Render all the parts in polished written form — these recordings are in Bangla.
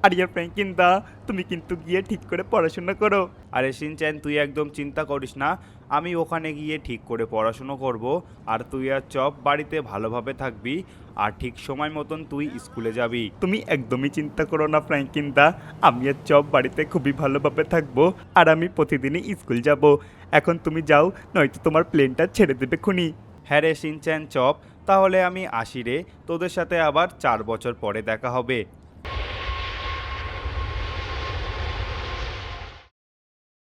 আরে ফ্র্যাঙ্কিন দা, তুমি কিন্তু গিয়ে ঠিক করে পড়াশোনা করো। আরে শিনচ্যান, তুই একদম চিন্তা করিস না, আমি ওখানে গিয়ে ঠিক করে পড়াশুনো করব। আর তুই আর চপ বাড়িতে ভালোভাবে থাকবি, আর ঠিক সময় মতন তুই স্কুলে যাবি। তুমি একদমই চিন্তা করো না ফ্র্যাঙ্কিন দা, আমি আর চপ বাড়িতে খুবই ভালোভাবে থাকবো, আর আমি প্রতিদিনই স্কুল যাব। এখন তুমি যাও, নয়তো তোমার প্লেনটা ছেড়ে দেবে খুনি। হ্যাঁ রে শিনচ্যান চপ, তাহলে আমি আসি রে, তোদের সাথে আবার 4 বছর পরে দেখা হবে।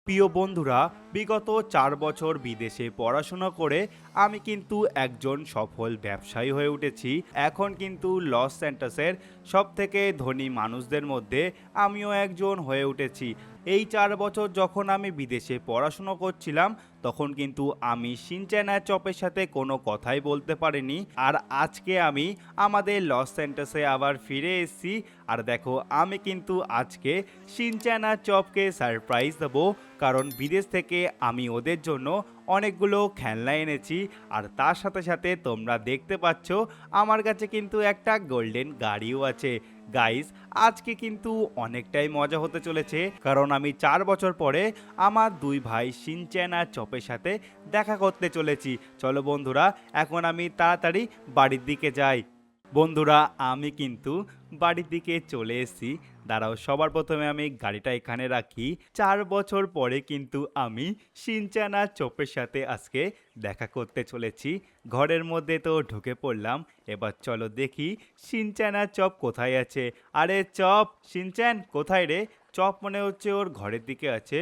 প্রিয় বন্ধুরা, বিগত 4 বছর বিদেশে পড়াশোনা করে আমি কিন্তু একজন সফল ব্যবসায়ী হয়ে উঠেছি। এখন কিন্তু লস অ্যান্টাসের সব থেকে ধনী মানুষদের মধ্যে আমিও একজন হয়ে উঠেছি। এই 4 বছর যখন আমি বিদেশে পড়াশুনো করছিলাম, তখন কিন্তু আমি শিনচ্যান আর চপের সাথে কোনো কথাই বলতে পারিনি। আর আজকে আমি আমাদের লস অ্যান্টাসে আবার ফিরে এসেছি। আর দেখো, আমি কিন্তু আজকে শিনচ্যান আর চপকে সারপ্রাইজ দেবো, কারণ বিদেশ থেকে আমি ওদের জন্য অনেকগুলো খেলনা এনেছি। আর তার সাথে সাথে তোমরা দেখতে পাচ্ছ আমার কাছে কিন্তু একটা গোল্ডেন গাড়িও আছে। গাইস, আজকে কিন্তু অনেকটাই মজা হতে চলেছে, কারণ আমি 4 বছর পরে আমার দুই ভাই শিনচ্যান আর চপের সাথে দেখা করতে চলেছি। চলো বন্ধুরা, এখন আমি তাড়াতাড়ি বাড়ির দিকে যাই। বন্ধুরা, আমি কিন্তু বাড়ির দিকে চলে এসেছি। দাঁড়াও, সবার প্রথমে আমি গাড়িটা এখানে রাখি। 4 বছর পরে কিন্তু আমি শিনচ্যান আর চপের সাথে আজকে দেখা করতে চলেছি। ঘরের মধ্যে তো ঢুকে পড়লাম। এবার চলো দেখি শিনচ্যান আর চপ কোথায় আছে। আরে চপ, শিনচ্যান কোথায় রে? চপ মনে হচ্ছে ওর ঘরের দিকে আছে।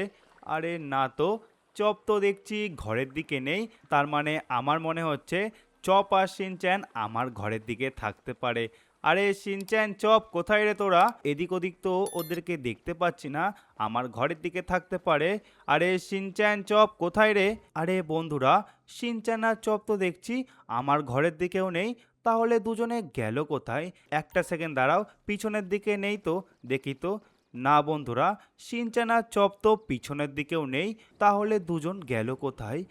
আরে না তো, চপ তো দেখছি ঘরের দিকে নেই। তার মানে আমার মনে হচ্ছে চপ আর শিনচ্যান আমার ঘরের দিকে থাকতে পারে। আরে শিনচ্যান চপ কোথায় রে তোরা? এদিক ওদিক তো ওদেরকে দেখতে পাচ্ছি না, আমার ঘরের দিকে থাকতে পারে। আরে শিনচ্যান চপ কোথায় রে? আরে বন্ধুরা, শিনচ্যান আর চপ তো দেখছি আমার ঘরের দিকেও নেই। তাহলে দুজনে গেল কোথায়? একটা সেকেন্ড দাঁড়াও, পিছনের দিকে নেই তো, দেখি তো। না বন্ধুরা, শিনচ্যান আর চপ তো পিছনের দিকেও নেই। তাহলে দুজন গেল কোথায়?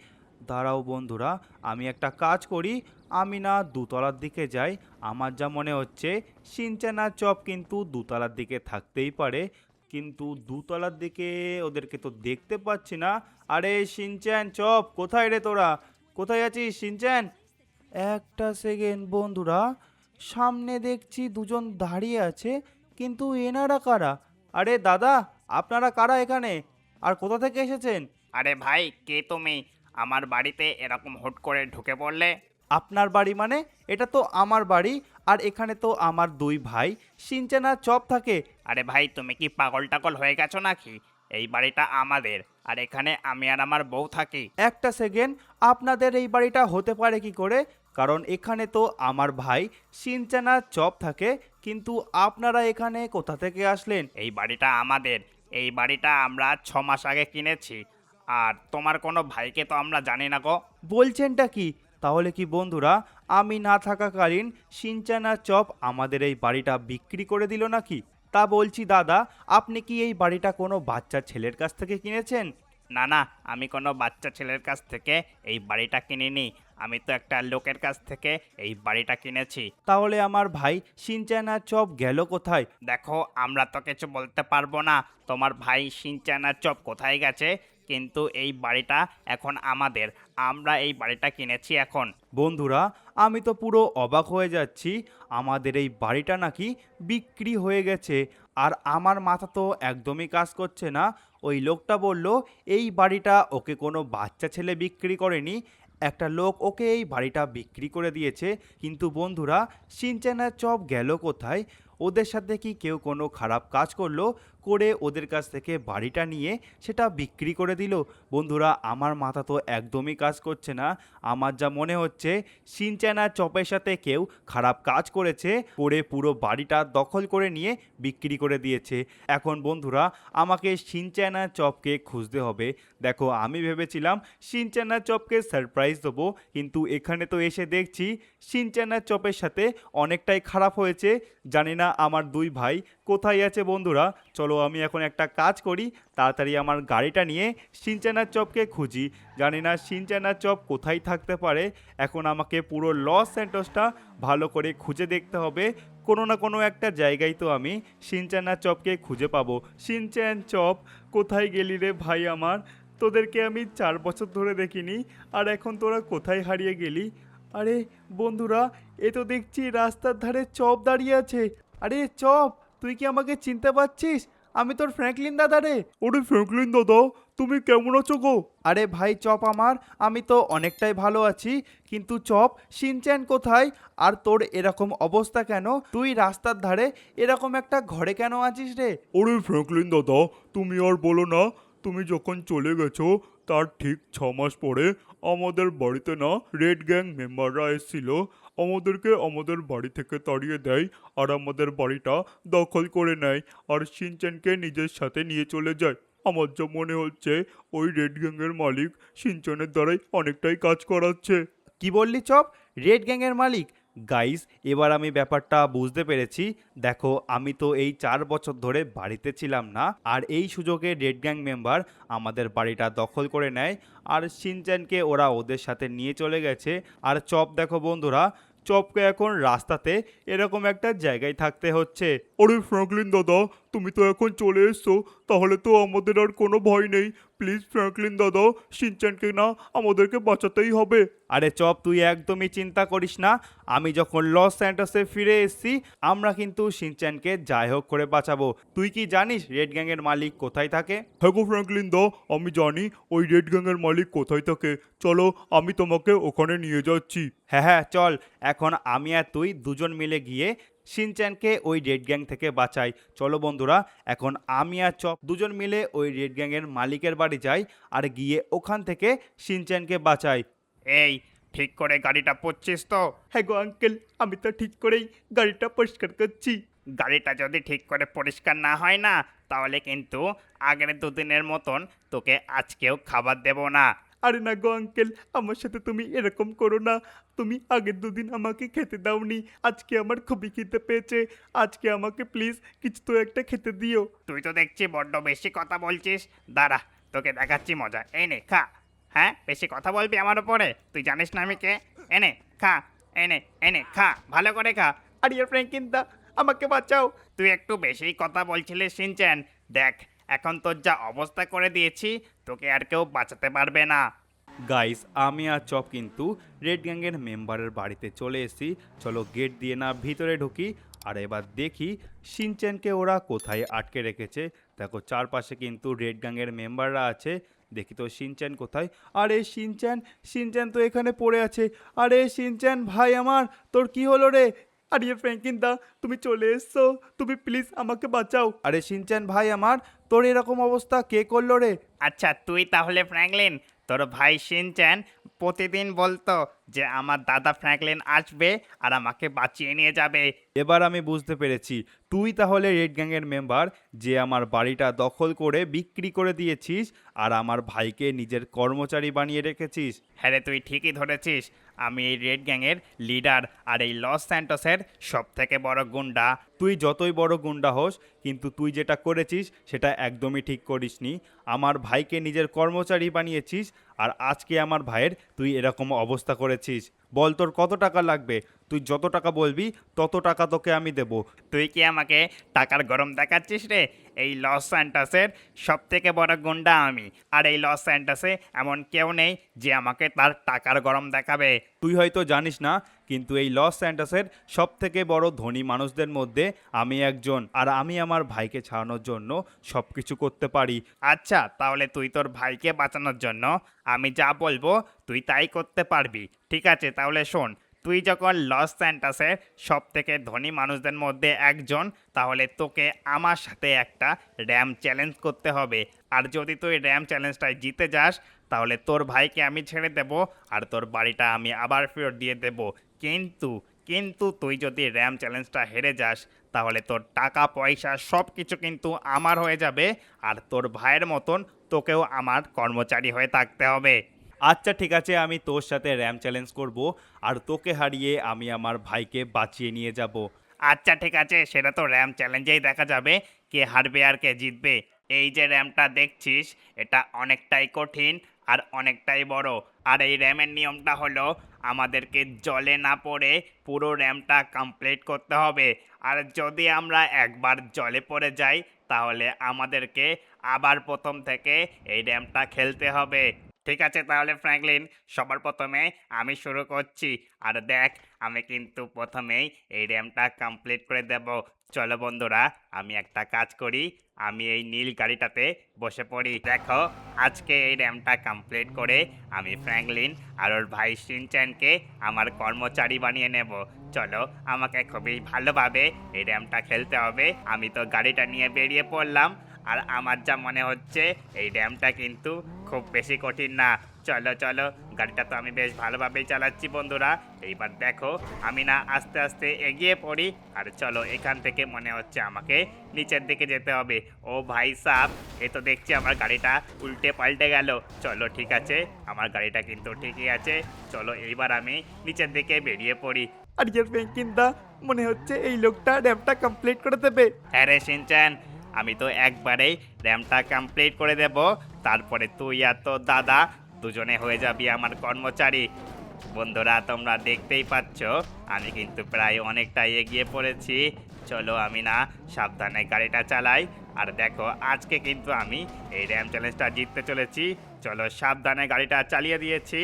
দাঁড়াও বন্ধুরা, আমি একটা কাজ করি, আমি না দোতলার দিকে যাই। আমার যা মনে হচ্ছে শিনচ্যান আর চপ কিন্তু দোতলার দিকে থাকতেই পারে, কিন্তু দোতলার দিকে ওদেরকে তো দেখতে পাচ্ছি না। আরে শিনচ্যান চপ কোথায় রে তোরা? কোথায় আছিস শিনচ্যান? একটা সেকেন্ড বন্ধুরা, সামনে দেখছি দুজন দাঁড়িয়ে আছে, কিন্তু এনারা কারা? আরে দাদা, আপনারা কারা এখানে? আর কোথা থেকে এসেছেন? আরে ভাই, কে তুমি? আমার বাড়িতে এরকম হুট করে ঢুকে পড়লে? আপনার বাড়ি মানে? এটা তো আমার বাড়ি, আর এখানে তো আমার দুই ভাই শিনচ্যান আর চপ থাকে। আরে ভাই, তুমি কি পাগল টাগল হয়ে গেছো নাকি? এই বাড়িটা আমাদের, আর এখানে আমি আর আমার বউ থাকি। একটা সেকেন্ড, আপনাদের এই বাড়িটা হতে পারে কি করে? কারণ এখানে তো আমার ভাই শিনচ্যান আর চপ থাকে, কিন্তু আপনারা এখানে কোথা থেকে আসলেন? এই বাড়িটা আমাদের। এই বাড়িটা আমরা 6 মাস আগে কিনেছি। আর তোমার কোনো ভাইকে তো আমরা জানি না গো। বলছেনটা কি? তাহলে কি বন্ধুরা, আমি না থাকাকালীন শিনচ্যান আর চপ আমাদের এই বাড়িটা বিক্রি করে দিল নাকি? তা বলছি দাদা, আপনি কি এই বাড়িটা কোনো বাচ্চা ছেলের কাছ থেকে কিনেছেন? না না, আমি কোনো বাচ্চা ছেলের কাছ থেকে এই বাড়িটা কিনিনি। আমি তো একটা লোকের কাছ থেকে এই বাড়িটা কিনেছি। তাহলে আমার ভাই শিনচ্যান আর চপ গেল কোথায়? দেখো, আমরা তো কিছু বলতে পারবো না তোমার ভাই শিনচ্যান আর চপ কোথায় গেছে, কিন্তু এই বাড়িটা এখন আমাদের। আমরা এই বাড়িটা কিনেছি এখন। বন্ধুরা, আমি তো পুরো অবাক হয়ে যাচ্ছি। আমাদের এই বাড়িটা নাকি বিক্রি হয়ে গেছে, আর আমার মাথা তো একদমই কাজ করছে না। ওই লোকটা বলল এই বাড়িটা ওকে কোনো বাচ্চা ছেলে বিক্রি করেনি, একটা লোক ওকে এই বাড়িটা বিক্রি করে দিয়েছে। কিন্তু বন্ধুরা, শিনচ্যান আর চপ গেল কোথায়? ওদের সাথে কি কেউ কোনো খারাপ কাজ করলো, করে ওদের কাছ থেকে বাড়িটা নিয়ে সেটা বিক্রি করে দিল? বন্ধুরা, আমার মাথা তো একদমই কাজ করছে না। আমার যা মনে হচ্ছে শিনচ্যান আর চপের সাথে কেউ খারাপ কাজ করেছে, করে পুরো বাড়িটা দখল করে নিয়ে বিক্রি করে দিয়েছে। এখন বন্ধুরা, আমাকে শিনচ্যান আর চপকে খুঁজতে হবে। দেখো, আমি ভেবেছিলাম শিনচ্যান আর চপকে সারপ্রাইজ দেবো, কিন্তু এখানে তো এসে দেখছি শিনচ্যান আর চপের সাথে অনেকটাই খারাপ হয়েছে। জানি না আমার দুই ভাই কোথায় আছে। বন্ধুরা, চলো চলো আমি এখন একটা কাজ করি, তাড়াতাড়ি আমার গাড়িটা নিয়ে শিনচ্যান আর চপকে খুঁজি। জানি না শিনচ্যান আর চপ কোথায় থাকতে পারে। এখন আমাকে পুরো লস স্যান্টোসটা ভালো করে খুঁজে দেখতে হবে। কোনো না কোনো একটা জায়গায় তো আমি শিনচ্যান আর চপকে খুঁজে পাবো। শিনচ্যান, চপ, কোথায় গেলি রে ভাই আমার? তোদেরকে আমি 4 বছর ধরে দেখিনি, আর এখন তোরা কোথায় হারিয়ে গেলি? আরে বন্ধুরা, এ তো দেখছি রাস্তার ধারে চপ দাঁড়িয়ে আছে। আরে চপ, তুই কি আমাকে চিনতে পারছিস? আমি তোর ফ্র্যাঙ্কলিন দাদা রে। ওরে ফ্র্যাঙ্কলিন দাদা, তুমি কেমন আছো গো? আরে ভাই চপ আমার, আমি তো অনেকটাই ভালো আছি। কিন্তু চপ, শিনচ্যান কোথায়? আর তোর এরকম অবস্থা কেন? তুই রাস্তার ধারে এরকম একটা ঘরে কেন আছিস রে? ওরে ফ্র্যাঙ্কলিন দাদা, তুমি আর বলো না। তুমি যখন চলে গেছো তার ঠিক 6 মাস পরে আমাদের বাড়িতে না রেড গ্যাং মেম্বাররা এসেছিল। আমাদেরকে আমাদের বাড়ি থেকে তাড়িয়ে দেয় আর আমাদের বাড়িটা দখল করে নেয় আর শিনচ্যানকে নিজের সাথে নিয়ে চলে যায়। আমার যা মনে হচ্ছে ওই রেড গ্যাংয়ের মালিক শিনচ্যানের দ্বারাই অনেকটাই কাজ করাচ্ছে। কি বললি চপ? রেড গ্যাংয়ের মালিক? গাইস, এবার আমি ব্যাপারটা বুঝতে পেরেছি। দেখো, আমি তো এই 4 বছর ধরে বাড়িতে ছিলাম না, আর এই সুযোগে রেড গ্যাং মেম্বার আমাদের বাড়িটা দখল করে নেয় আর শিনচ্যানকে ওরা ওদের সাথে নিয়ে চলে গেছে। আর চপ দেখো বন্ধুরা, চপকে এখন রাস্তাতে এরকম একটা জায়গায় থাকতে হচ্ছে। আরে ফ্র্যাঙ্কলিন দাদা, তুমি তো এখন চলে এসছো, তাহলে তো আমাদের আর কোনো ভয় নেই। প্লিজ ফ্র্যাঙ্কলিন দাদা, শিনচ্যানকে না আমাদেরকে বাঁচাতেই হবে। আরে চপ, তুই একদমই চিন্তা করিস না। আমি যখন লস স্যান্টোসে ফিরে এসেছি, আমরা কিন্তু শিনচ্যানকে যাই হোক করে বাঁচাবো। তুই কি জানিস রেড গ্যাংয়ের মালিক কোথায় থাকে? হ্যাঁ গো ফ্র্যাঙ্কলিন দা, আমি জানি ওই রেড গ্যাংয়ের মালিক কোথায় থাকে। চলো, আমি তোমাকে ওখানে নিয়ে যাচ্ছি। হ্যাঁ হ্যাঁ চল, এখন আমি আর তুই দুজন মিলে গিয়ে শিনচ্যানকে ওই রেড গ্যাং থেকে বাঁচাই। চলো বন্ধুরা, এখন আমি আর চপ দুজন মিলে ওই রেড গ্যাংয়ের মালিকের বাড়ি যাই আর গিয়ে ওখান থেকে শিনচ্যানকে বাঁচাই। এই, ঠিক করে গাড়িটা পড়ছিস তো? হ্যাঁ গো আঙ্কেল, আমি তো ঠিক করেই গাড়িটা পরিষ্কার করছি। গাড়িটা যদি ঠিক করে পরিষ্কার না হয় না, তাহলে কিন্তু আগের দুদিনের মতন তোকে আজকেও খাবার দেব না। আরে না গো আঙ্কেল, আমার সাথে তুমি এরকম করো না। তুমি আগের দুদিন আমাকে খেতে দাওনি, আজকে আমার খুবই খেতে পেয়েছে। আজকে আমাকে প্লিজ কিছু তো একটা খেতে দিও। তুই তো দেখছি বড্ড বেশি কথা বলছিস। দাঁড়া, তোকে দেখাচ্ছি মজা। এই নে খা। হ্যাঁ, বেশি কথা বলবি আমার ওপরে? তুই জানিস না আমি কে? এনে খা, এনে এনে খা, ভালো করে খা। আরে ফ্র্যাঙ্কলিন দা, আমাকে বাঁচাও। তুই একটু বেশি কথা বলছিলিস শিনচ্যান। দেখ, এখন তোর যা অবস্থা করে দিয়েছি, তোকে আর কেউ বাঁচাতে পারবে না। গাইস, আমি আর চপ কিন্তু রেড গ্যাংয়ের মেম্বারের বাড়িতে চলে এসেছি। চলো গেট দিয়ে না ভিতরে ঢুকি আর এবার দেখি শিনচ্যানকে ওরা কোথায় আটকে রেখেছে। দেখো চারপাশে কিন্তু রেড গ্যাংয়ের মেম্বাররা আছে। দেখি তো শিনচ্যান কোথায়। আরে শিনচ্যান, শিনচ্যান তো এখানে পড়ে আছে। আরে শিনচ্যান ভাই আমার, তোর কি হলো রে? আরে ফ্র্যাঙ্কলিন দা, তুমি চলে এসছো, তুমি প্লিজ আমাকে বাঁচাও। আরে শিনচ্যান ভাই আমার, তোর এরকম অবস্থা কে করলো রে? আচ্ছা, তুই তাহলে ফ্র্যাঙ্কলিন। তোর ভাই শিনচ্যান প্রতিদিন বলতো যে আমার দাদা ফ্র্যাঙ্কলিন আসবে আর আমাকে বাঁচিয়ে নিয়ে যাবে। এবার আমি বুঝতে পেরেছি, তুই তাহলে রেড গ্যাংয়ের মেম্বার, যে আমার বাড়িটা দখল করে বিক্রি করে দিয়েছিস আর আমার ভাইকে নিজের কর্মচারী বানিয়ে রেখেছিস। হ্যাঁ রে, তুই ঠিকই ধরেছিস। আমি এই রেড গ্যাংয়ের লিডার আর এই লস স্যান্টোসের সব থেকে বড় গুন্ডা। তুই যতই বড় গুন্ডা হোস, কিন্তু তুই যেটা করেছিস সেটা একদমই ঠিক করিসনি। আমার ভাইকে নিজের কর্মচারী বানিয়েছিস আর আজকে আমার ভাইয়ের তুই এরকম অবস্থা করেছিস। বল তোর কত টাকা লাগবে? তুই যত টাকা বলবি তত টাকা তোকে আমি দেবো। তুই কি আমাকে টাকার গরম দেখাচ্ছিস রে? এই লস স্যান্টোসের সব থেকে বড় গুন্ডা আমি, আর এই লস স্যান্টোসে এমন কেউ নেই যে আমাকে তার টাকার গরম দেখাবে। তুই হয়তো জানিস না, কিন্তু এই লস স্যান্টোসের সব থেকে বড় ধনী মানুষদের মধ্যে আমি একজন, আর আমি আমার ভাইকে ছাড়ানোর জন্য সব কিছু করতে পারি। আচ্ছা, তাহলে তুই তোর ভাইকে বাঁচানোর জন্য আমি যা বলবো তুই তাই করতে পারবি। ঠিক আছে, তাহলে শোন। তুই যখন লস স্যান্টোসের সব থেকে ধনী মানুষদের মধ্যে একজন, তাহলে তোকে আমার সাথে একটা র্যাম চ্যালেঞ্জ করতে হবে। আর যদি তুই র্যাম চ্যালেঞ্জটায় জিতে যাস, তাহলে তোর ভাইকে আমি ছেড়ে দেব আর তোর বাড়িটা আমি আবার ফেরত দিয়ে দেব। কিন্তু কিন্তু তুই যদি র্যাম চ্যালেঞ্জটা হেরে যাস, তাহলে তোর টাকা পয়সা সব কিছু কিন্তু আমার হয়ে যাবে, আর তোর ভাইয়ের মতন তোকেও আমার কর্মচারী হয়ে থাকতে হবে। আচ্ছা ঠিক আছে, আমি তোর সাথে র্যাম চ্যালেঞ্জ করব আর তোকে হারিয়ে আমি আমার ভাইকে বাঁচিয়ে নিয়ে যাব। আচ্ছা ঠিক আছে, সেটা তো র্যাম চ্যালেঞ্জেই দেখা যাবে কে হারবে আর কে জিতবে। এই যে র্যামটা দেখছিস, এটা অনেকটাই কঠিন আর অনেকটাই বড়। আর এই র্যামের নিয়মটা হলো আমাদেরকে জলে না পড়ে পুরো র্যামটা কমপ্লিট করতে হবে। আর যদি আমরা একবার জলে পড়ে যাই তাহলে আমাদেরকে আবার প্রথম থেকে এই র্যামটা খেলতে হবে। ঠিক আছে তাহলে ফ্র্যাঙ্কলিন, সবার প্রথমে আমি শুরু করছি। আর দেখ, আমি কিন্তু প্রথমেই এই র্যামটা কমপ্লিট করে দেব। চলো বন্ধুরা, আমি একটা কাজ করি, আমি এই নীল গাড়িটাতে বসে পড়ি। দেখো, আজকে এই র্যামটা কমপ্লিট করে আমি ফ্র্যাঙ্কলিন আর ওর ভাই শিনচ্যানকে আমার কর্মচারী বানিয়ে নেব। চলো, আমাকে খুবই ভালোভাবে এই র্যামটা খেলতে হবে। আমি তো গাড়িটা নিয়ে বেরিয়ে পড়লাম। আর আমার যা মনে হচ্ছে এই র্যামটা কিন্তু খুব বেশি কঠিন না। চলো চলো, গাড়িটা তো আমি বেশ ভালোভাবেই চালাচ্ছি বন্ধুরা। এইবার দেখো, আমি না আস্তে আস্তে এগিয়ে পড়ি। আর চলো, এখান থেকে মনে হচ্ছে আমাকে নিচের দিকে যেতে হবে। ও ভাই সাব, এ তো দেখছি আমার গাড়িটা উল্টে পাল্টে গেল। চলো ঠিক আছে, আমার গাড়িটা কিন্তু ঠিকই আছে। চলো এইবার আমি নিচের দিকে বেরিয়ে পড়ি। আর ইয়ার ফ্র্যাঙ্কলিন দা, মনে হচ্ছে এই লোকটা র্যামটা কমপ্লিট করে দেবে। হ্যাঁ রে শিনচ্যান, আমি তো একবারেই র্যামটা কমপ্লিট করে দেব। তারপরে তুই আর তোর দাদা দুজনে হয়ে যাবি আমার কর্মচারী। বন্ধুরা, তোমরা দেখতেই পাচ্ছ আমি কিন্তু প্রায় অনেকটাই এগিয়ে পড়েছি। চলো আমি না সাবধানে গাড়িটা চালাই। আর দেখো, আজকে কিন্তু আমি এই র্যাম চ্যালেঞ্জটা জিততে চলেছি। চলো সাবধানে গাড়িটা চালিয়ে দিয়েছি।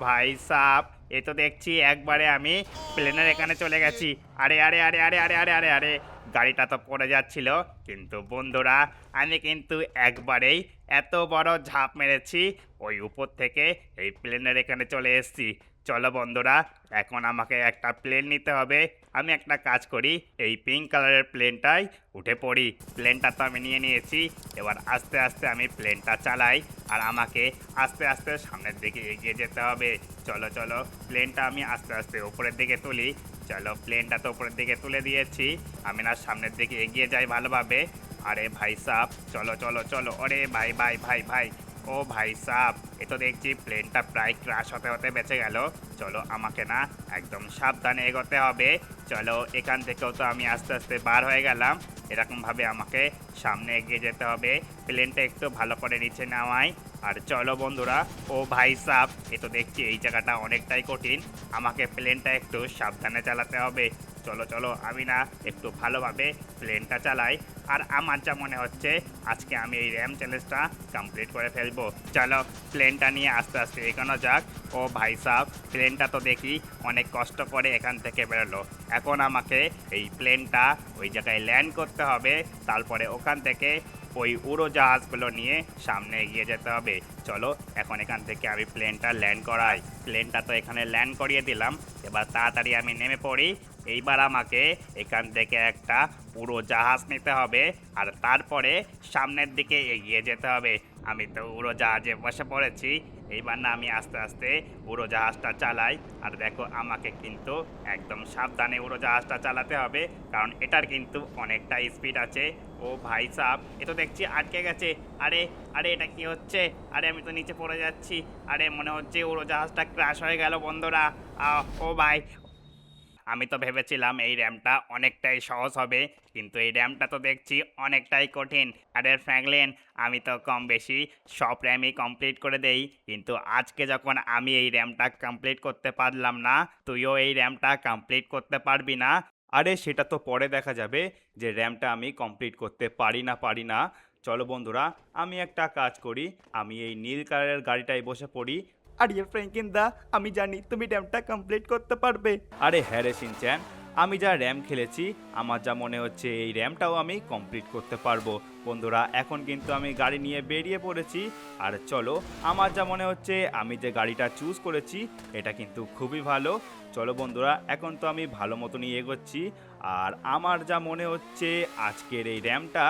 ভাই সাব, এ তো দেখছি একবারে আমি প্লেনের এখানে চলে গেছি। আরে আরে আরে আরে আরে আরে আরে আরে, গাড়িটা তো পড়ে যাচ্ছিল, কিন্তু বন্ধুরা আমি কিন্তু একবারেই এত বড় ঝাঁপ মেরেছি, ওই উপর থেকে এই প্লেনের এখানে চলে এসেছি। চলো বন্ধুরা, এখন আমাকে একটা প্লেন নিতে হবে। আমি একটা কাজ করি, এই পিঙ্ক কালারের প্লেনটাই উঠে পড়ি। প্লেনটা তো আমি নিয়ে নিয়েছি। এবার আস্তে আস্তে আমি প্লেনটা চালাই। আর আমাকে আস্তে আস্তে সামনের দিকে এগিয়ে যেতে হবে। চলো চলো, প্লেনটা আমি আস্তে আস্তে উপরের দিকে তুলি। চলো, প্লেনটা তো উপরের দিকে তুলে দিয়েছি। আমি না সামনের দিকে এগিয়ে যাই ভালোভাবে। আরে ভাই সাব, চলো চলো চলো, আরে ভাই ভাই ভাই ভাই, ও ভাই সাব, এ তো দেখছি প্লেনটা প্রায় ক্র্যাশ হতে হতে বেঁচে গেল। চলো, আমাকে না একদম সাবধানে এগোতে হবে। চলো, এখান থেকেও তো আমি আস্তে আস্তে বার হয়ে গেলাম। এরকমভাবে আমাকে সামনে এগিয়ে যেতে হবে, প্লেনটা একটু ভালো করে নিচে নামাই। আর চলো বন্ধুরা, ও ভাই সাব, এ তো দেখছি এই জায়গাটা অনেকটাই কঠিন, আমাকে প্লেনটা একটু সাবধানে চালাতে হবে। চলো চলো, আমি না একটু ভালোভাবে প্লেনটা চালাই। আর আমার যা মনে হচ্ছে আজকে আমি এই র্যাম চ্যালেঞ্জটা কমপ্লিট করে ফেলবো। চলো, প্লেনটা নিয়ে আস্তে আস্তে এগোনো যাক। ও ভাই সাব, প্লেনটা তো দেখি অনেক কষ্ট করে এখান থেকে বেরোলো। এখন আমাকে এই প্লেনটা ওই জায়গায় ল্যান্ড করতে হবে। তারপরে ওখান থেকে ওই উড়োজাহাজগুলো নিয়ে সামনে এগিয়ে যেতে হবে। চলো, এখন এখান থেকে আমি প্লেনটা ল্যান্ড করাই। প্লেনটা তো এখানে ল্যান্ড করিয়ে দিলাম। এবার তাড়াতাড়ি আমি নেমে পড়ি। এইবার আমাকে এখান থেকে একটা পুরো জাহাজ নিতে হবে। আর তারপরে সামনের দিকে এগিয়ে যেতে হবে। আমি তো উড়োজাহাজে বসে পড়েছি। এইবার না আমি আস্তে আস্তে উড়োজাহাজটা চালাই। আর দেখো, আমাকে কিন্তু একদম সাবধানে উড়োজাহাজটা চালাতে হবে, কারণ এটার কিন্তু অনেকটা স্পিড আছে। ও ভাই সাব, এ তো দেখছি আটকে গেছে। আরে আরে, এটা কি হচ্ছে? আরে আমি তো নিচে পড়ে যাচ্ছি। আরে মনে হচ্ছে উড়োজাহাজটা ক্র্যাশ হয়ে গেল বন্ধুরা। ও ভাই, আমি তো ভেবেছিলাম এই র্যামটা অনেকটাই সহজ হবে, কিন্তু এই র্যামটা তো দেখছি অনেকটাই কঠিন। আরে ফ্র্যাঙ্কলিন, আমি তো কম বেশি সব র্যামই কমপ্লিট করে দেই, কিন্তু আজকে যখন আমি এই র্যামটা কমপ্লিট করতে পারলাম না, তুইও এই র্যামটা কমপ্লিট করতে পারবি না। আরে সেটা তো পরে দেখা যাবে যে র্যামটা আমি কমপ্লিট করতে পারি না। চলো বন্ধুরা, আমি একটা কাজ করি, আমি এই নীল কালারের গাড়িটায় বসে পড়ি। আর ইয়ার ফ্র্যাঙ্কলিন দা, আমি জানি তুমি র্যামটা কমপ্লিট করতে পারবে। আরে হ্যাঁ রে শিনচ্যান, আমি যা র্যাম খেলেছি আমার যা মনে হচ্ছে এই র্যামটাও আমি কমপ্লিট করতে পারবো। বন্ধুরা, এখন কিন্তু আমি গাড়ি নিয়ে বেরিয়ে পড়েছি। আর চলো, আমার যা মনে হচ্ছে আমি যে গাড়িটা চুজ করেছি এটা কিন্তু খুবই ভালো। চলো বন্ধুরা, এখন তো আমি ভালো মতনই এগোচ্ছি। আর আমার যা মনে হচ্ছে আজকের এই র্যামটা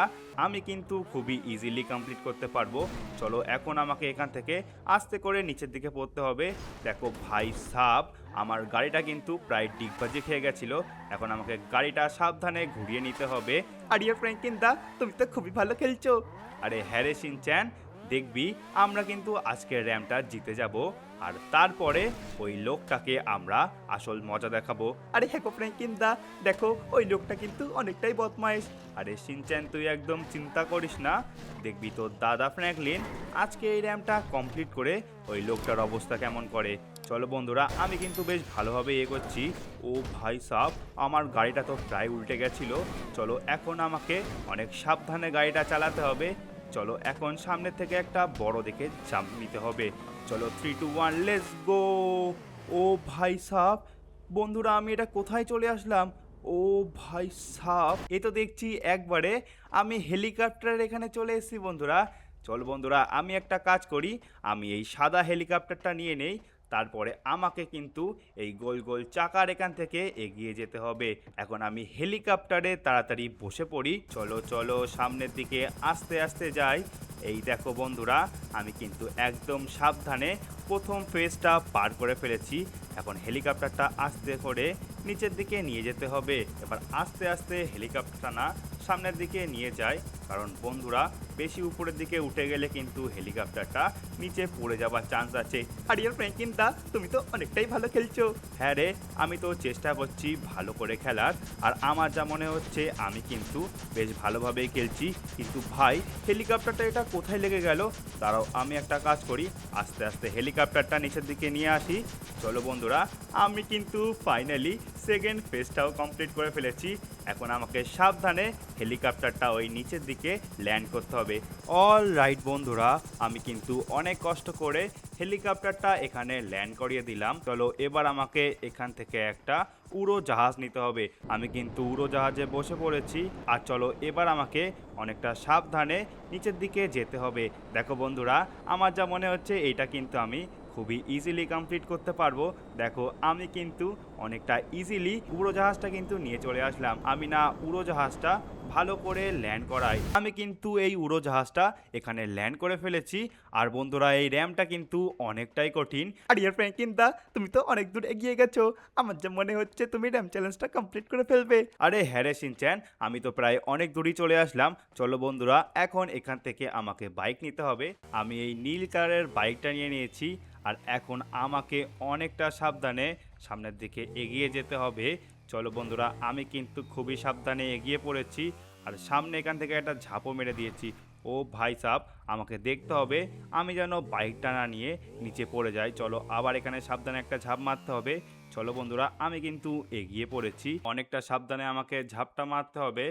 আমি কিন্তু খুবই ইজিলি কমপ্লিট করতে পারবো। চলো, এখন আমাকে এখান থেকে আস্তে করে নিচের দিকে পড়তে হবে। দেখো ভাই সাব, আমার গাড়িটা কিন্তু প্রায় ডিগবাজি খেয়ে গেছিলো। এখন আমাকে গাড়িটা সাবধানে ঘুরিয়ে নিতে হবে। আর ইয়ার ফ্র্যাঙ্কলিন দা, তুমি তো খুবই ভালো খেলছো। আরে হ্যাঁ রে শিনচ্যান, দেখবি আমরা কিন্তু আজকের র্যামটা জিতে যাব, আর তারপরে ওই লোকটাকে আমরা আসল মজা দেখাবো। আরে হ্যাঁ ফ্র্যাঙ্কলিন দা, দেখো ওই লোকটা কিন্তু অনেকটাই বদমাইশ। আরে শিনচ্যান তুই একদম চিন্তা করিস না, দেখবি তোর দাদা ফ্র্যাঙ্কলিন আজকে এই র্যামটা কমপ্লিট করে ওই লোকটার অবস্থা কেমন করে। চলো বন্ধুরা, আমি কিন্তু বেশ ভালোভাবে এগোচ্ছি। ও ভাই সাহ, আমার গাড়িটা তো প্রায় উল্টে গেছিল। চলো এখন আমাকে অনেক সাবধানে গাড়িটা চালাতে হবে। চলো এখন সামনে থেকে একটা বড় দেখে জাম্প নিতে হবে। চলো 3 2 1 লেটস গো। ও ভাই সাহ, বন্ধুরা আমি এটা কোথায় চলে আসলাম? ও ভাই সাহ, এ তো দেখছি একবারে আমি হেলিকপ্টারের এখানে চলে এসেছি বন্ধুরা। চল বন্ধুরা, আমি একটা কাজ করি, আমি এই সাদা হেলিকপ্টারটা নিয়ে নেই। তারপরে আমাকে কিন্তু এই গোল গোল চাকার এখান থেকে এগিয়ে যেতে হবে। এখন আমি হেলিকপ্টারে তাড়াতাড়ি বসে পড়ি। চলো চলো সামনের দিকে আস্তে আস্তে যাই। এই দেখো বন্ধুরা, আমি কিন্তু একদম সাবধানে প্রথম ফেজটা পার করে ফেলেছি। এখন হেলিকপ্টারটা আস্তে করে নিচের দিকে নিয়ে যেতে হবে। এবার আস্তে আস্তে হেলিকপ্টারটা না সামনের দিকে নিয়ে যায়, কারণ বন্ধুরা বেশি উপরের দিকে উঠে গেলে কিন্তু হেলিকপ্টারটা নিচে পড়ে যাওয়ার চান্স আছে। আর ইয়ার ফ্র্যাঙ্কলিন দা, তুমি তো অনেকটাই ভালো খেলছো। হ্যাঁ রে, আমি তো চেষ্টা করছি ভালো করে খেলার, আর আমার যা মনে হচ্ছে আমি কিন্তু বেশ ভালোভাবেই খেলছি। কিন্তু ভাই হেলিকপ্টারটা এটা কোথায় লেগে গেল? দাঁড়াও, আমি একটা কাজ করি, আস্তে আস্তে হেলিকপ্টারটা নিচের দিকে নিয়ে আসি। চলো বন্ধুরা, আমি কিন্তু ফাইনালি সেকেন্ড ফেজটাও কমপ্লিট করে ফেলেছি। এখন আমাকে সাবধানে হেলিকপ্টারটা ওই নিচের দিকে ল্যান্ড করতে হবে। অল রাইট বন্ধুরা, আমি কিন্তু অনেক কষ্ট করে হেলিকপ্টারটা এখানে ল্যান্ড করিয়ে দিলাম। চলো এবার আমাকে এখান থেকে একটা উড়োজাহাজ নিতে হবে। আমি কিন্তু উড়োজাহাজে বসে পড়েছি, আর চলো এবার আমাকে অনেকটা সাবধানে নিচের দিকে যেতে হবে। দেখো বন্ধুরা, আমার যা মনে হচ্ছে এইটা কিন্তু আমি খুবই ইজিলি কমপ্লিট করতে পারবো। দেখো আমি কিন্তু অনেকটা ইজিলি উড়োজাহাজটা কিন্তু নিয়ে চলে আসলাম। আমি না উড়োজাহাজটা ভালো করে ল্যান্ড করাই, আমি কিন্তু এই উড়োজাহাজটা এখানে ল্যান্ড করে ফেলেছি। আর বন্ধুরা এই র্যামটা কিন্তু অনেকটাই কঠিন। আর ইয়ার ফ্র্যাঙ্কলিন দা, তুমি তো অনেক দূর এগিয়ে গেছো, আমার যা মনে হচ্ছে তুমি র্যাম চ্যালেঞ্জটা কমপ্লিট করে ফেলবে। আরে হ্যাঁ রে শিনচ্যান, আমি তো প্রায় অনেক দূরই চলে আসলাম। চলো বন্ধুরা, এখন এখান থেকে আমাকে বাইক নিতে হবে। আমি এই নীল কালারের বাইকটা নিয়ে নিয়েছি, আর এখন আমাকে অনেকটা সাবধানে সামনের দিকে এগিয়ে যেতে হবে। চলো বন্ধুরা, আমি কিন্তু খুবই সাবধানে এগিয়ে পড়েছি, আর সামনে এখান থেকে একটা ঝাঁপও মেরে দিয়েছি। ও ভাই সাহ, আমাকে দেখতে হবে আমি যেন বাইকটা না নিয়ে নিচে পড়ে যাই। চলো আবার এখানে সাবধানে একটা ঝাঁপ মারতে হবে। চলো বন্ধুরা, আমি কিন্তু এগিয়ে পড়েছি, অনেকটা সাবধানে আমাকে ঝাঁপটা মারতে হবে।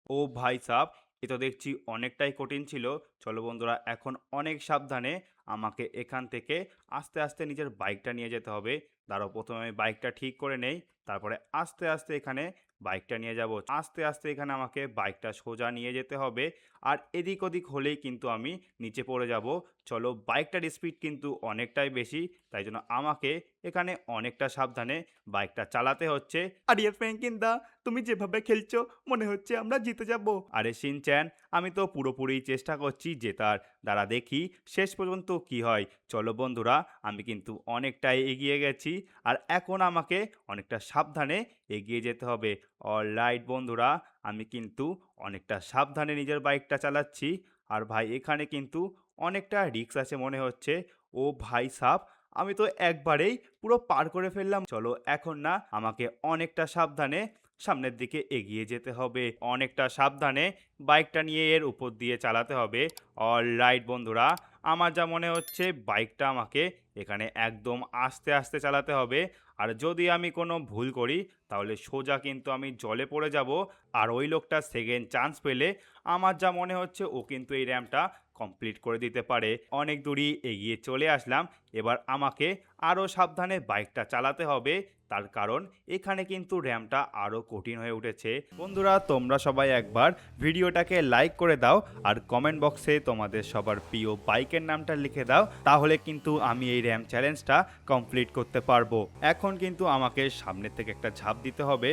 ও ভাই সাহ, এ তো দেখছি অনেকটাই কঠিন ছিল। চলো বন্ধুরা, এখন অনেক সাবধানে আমাকে এখান থেকে আস্তে আস্তে নিজের বাইকটা নিয়ে যেতে হবে। দাঁড়াও, প্রথমে আমি বাইকটা ঠিক করে নেই, তারপরে আস্তে আস্তে এখানে বাইকটা নিয়ে যাব। আস্তে আস্তে এখানে আমাকে বাইকটা সোজা নিয়ে যেতে হবে, আর এদিক ওদিক হলেই কিন্তু আমি নিচে পড়ে যাব। চলো, বাইকটার স্পিড কিন্তু অনেকটাই বেশি, তাই জন্য আমাকে এখানে অনেকটা সাবধানে বাইকটা চালাতে হচ্ছে। আর ইয়ার ফ্র্যাঙ্কলিন দা, তুমি যেভাবে খেলছো মনে হচ্ছে আমরা জিতে যাব। আরে শিনচ্যান, আমি তো পুরোপুরি চেষ্টা করছি জেতার, দাঁড়া দেখি শেষ পর্যন্ত কি হয়। চলো বন্ধুরা, আমি কিন্তু অনেকটাই এগিয়ে গেছি, আর এখন আমাকে অনেকটা সাবধানে এগিয়ে যেতে হবে। অলরাইট বন্ধুরা, আমি কিন্তু অনেকটা সাবধানে নিজের বাইকটা চালাচ্ছি। আর ভাই এখানে কিন্তু অনেকটা রিস্ক আছে মনে হচ্ছে। ও ভাই সাহ, আমি তো একবারেই পুরো পার করে ফেললাম। চলো এখন না আমাকে অনেকটা সাবধানে সামনের দিকে এগিয়ে যেতে হবে, অনেকটা সাবধানে বাইকটা নিয়ে এর উপর দিয়ে চালাতে হবে। অলরাইট বন্ধুরা, আমার যা মনে হচ্ছে বাইকটা আমাকে এখানে একদম আস্তে আস্তে চালাতে হবে, আর যদি আমি কোনো ভুল করি তাহলে সোজা কিন্তু আমি জলে পড়ে যাব। আর ওই লোকটা সেকেন্ড চান্স পেলে আমার যা মনে হচ্ছে ও কিন্তু এই র্যামটা কমপ্লিট করে দিতে পারে। অনেক দূরই এগিয়ে চলে আসলাম, এবার আমাকে আরও সাবধানে বাইকটা চালাতে হবে, তার কারণ এখানে কিন্তু র্যামটা আরও কঠিন হয়ে উঠেছে। বন্ধুরা তোমরা সবাই একবার ভিডিওটাকে লাইক করে দাও, আর কমেন্ট বক্সে তোমাদের সবার প্রিয় বাইকের নামটা লিখে দাও, তাহলে কিন্তু আমি এই র্যাম চ্যালেঞ্জটা কমপ্লিট করতে পারবো। এখন কিন্তু আমাকে সামনের থেকে একটা ঝাঁপ দিতে হবে।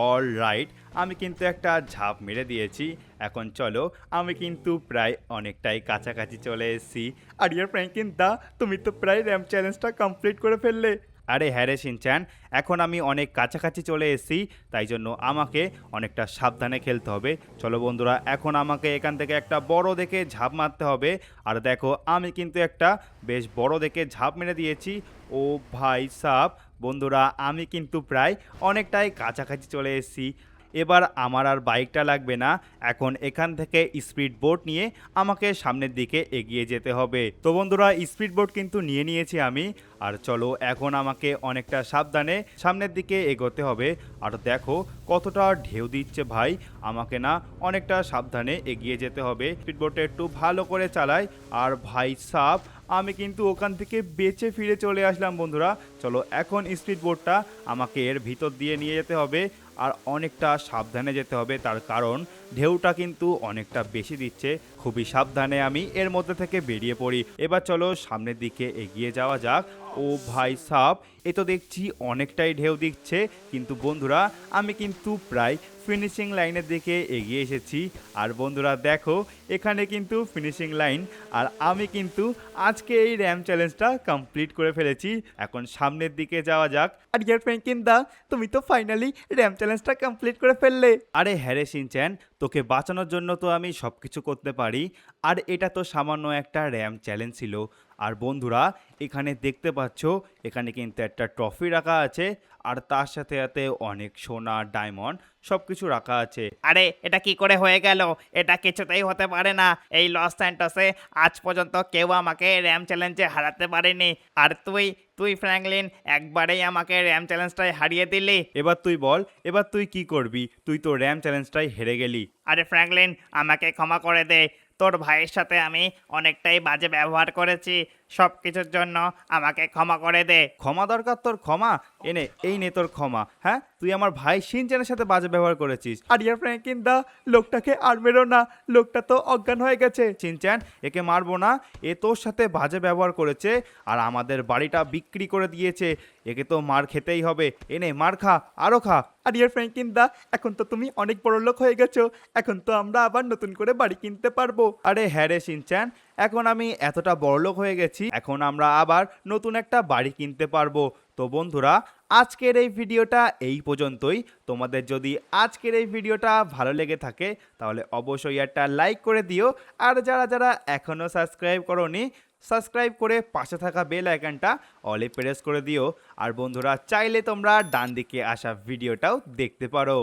অলরাইট, আমি কিন্তু একটা ঝাঁপ মেরে দিয়েছি। এখন চলো, আমি কিন্তু প্রায় অনেকটাই কাছাকাছি চলে এসেছি। আর ইয়ার ফ্র্যাঙ্কলিন দা, তুমি তো প্রায় র্যাম চ্যালেঞ্জটা কমপ্লিট করে ফেললে। আরে হ্যাঁ রে শিনচ্যান, এখন আমি অনেক কাছাকাছি চলে এসেছি, তাই জন্য আমাকে অনেকটা সাবধানে খেলতে হবে। চলো বন্ধুরা, এখন আমাকে এখান থেকে একটা বড় দেখে ঝাঁপ মারতে হবে। আর দেখো আমি কিন্তু একটা বেশ বড় দেখে ঝাঁপ মেরে দিয়েছি। ও ভাই সাব, বন্ধুরা আমি কিন্তু প্রায় অনেকটাই কাছাকাছি চলে এসেছি। এবার আমার আর বাইকটা লাগবে না, এখন এখান থেকে স্পিড বোট নিয়ে আমাকে সামনের দিকে এগিয়ে যেতে হবে। তো বন্ধুরা, স্পিড বোট কিন্তু নিয়ে নিয়েছি আমি। আর চলো এখন আমাকে অনেকটা সাবধানে সামনের দিকে এগোতে হবে। আর দেখো কতটা ঢেউ দিচ্ছে ভাই, আমাকে না অনেকটা সাবধানে এগিয়ে যেতে হবে। স্পিড বোটটা একটু ভালো করে চালাই। আর ভাই সাব, আমি কিন্তু ওখান থেকে বেঁচে ফিরে চলে আসলাম বন্ধুরা। চলো এখন স্পিড বোটটা আমাকে এর ভিতর দিয়ে নিয়ে যেতে হবে। আর অনেকটা সাবধানে যেতে হবে, তার কারণ ঢেউটা কিন্তু অনেকটা বেশি দিচ্ছে। খুবই সাবধানে আমি এর মধ্যে থেকে বেরিয়ে পড়ি। এবার চলো সামনের দিকে এগিয়ে যাওয়া যাক। ও ভাই সাব, এ তো দেখছি অনেকটাই ঢেউ দিচ্ছে, কিন্তু বন্ধুরা আমি কিন্তু প্রায় ফিনিশিং লাইনের দিকে এগিয়ে এসেছি। আর বন্ধুরা দেখো, এখানে কিন্তু ফিনিশিং লাইন। আর আমি কিন্তু আজকে এই র্যাম চ্যালেঞ্জটা কমপ্লিট করে ফেলেছি। এখন সামনের দিকে যাওয়া যাক। আর ইয়ার ফ্র্যাঙ্কিন দা, তুমি তো ফাইনালি র্যাম চ্যালেঞ্জটা কমপ্লিট করে ফেললে। আরে হ্যাঁ রে শিনচ্যান, তোকে বাঁচানোর জন্য তো আমি সব কিছু করতে পারি। আর এটা তো সামান্য একটা র্যাম চ্যালেঞ্জ ছিল। আর বন্ধুরা এখানে দেখতে পাচ্ছ, এখানে কিন্তু একটা ট্রফি রাখা আছে। আর তার সাথে সাথে অনেক সোনা, ডায়মন্ড সব কিছু রাখা আছে। আরে এটা কি করে হয়ে গেল? এটা কিছুতেই হতে পারে না। এই লস স্যান্টোসে আজ পর্যন্ত কেউ আমাকে র্যাম চ্যালেঞ্জে হারাতে পারেনি। আর তুই ফ্র্যাঙ্কলিন একবারেই আমাকে র্যাম চ্যালেঞ্জটাই হারিয়ে দিলি। এবার তুই বল, এবার তুই কি করবি? তুই তো র্যাম চ্যালেঞ্জটাই হেরে গেলি। আরে ফ্র্যাঙ্কলিন, আমাকে ক্ষমা করে দে। তোর ভাইয়ের সাথে আমি অনেকটাই বাজে ব্যবহার করেছি। সব কিছুর জন্য আমাকে ক্ষমা করে দে। ক্ষমা দরকার তোর? ক্ষমা এনে, এই নে তোর ক্ষমা। হ্যাঁ, তুই আমার ভাই শিনচ্যানের সাথে বাজে ব্যবহার করেছিস। আর ইয়ার ফ্র্যাঙ্কিন দা, লোকটাকে আর মেরো না, লোকটা তো অজ্ঞান হয়ে গেছে। শিনচ্যান, একে মারবো না, এ তোর সাথে বাজে ব্যবহার করেছে আর আমাদের বাড়িটা বিক্রি করে দিয়েছে। একে তো মার খেতেই হবে। এনে মার খা, আরো খা। আর ইয়ার ফ্র্যাঙ্কিন দা, এখন তো তুমি অনেক বড় লোক হয়ে গেছো, এখন তো আমরা আবার নতুন করে বাড়ি কিনতে পারবো। আরে হ্যাঁ রে শিনচ্যান, এখন আমি এতটা বড়লোক হয়ে গেছি, এখন আমরা আবার নতুন একটা বাড়ি কিনতে পারবো। তো বন্ধুরা, আজকের এই ভিডিওটা এই পর্যন্তই। তোমাদের যদি আজকের এই ভিডিওটা ভালো লেগে থাকে তাহলে অবশ্যই একটা লাইক করে দিও। আর যারা যারা এখনও সাবস্ক্রাইব করোনি, সাবস্ক্রাইব করে পাশে থাকা বেল আইকনটা অলে প্রেস করে দিও। আর বন্ধুরা চাইলে তোমরা ডান দিকে আসা ভিডিওটাও দেখতে পারো।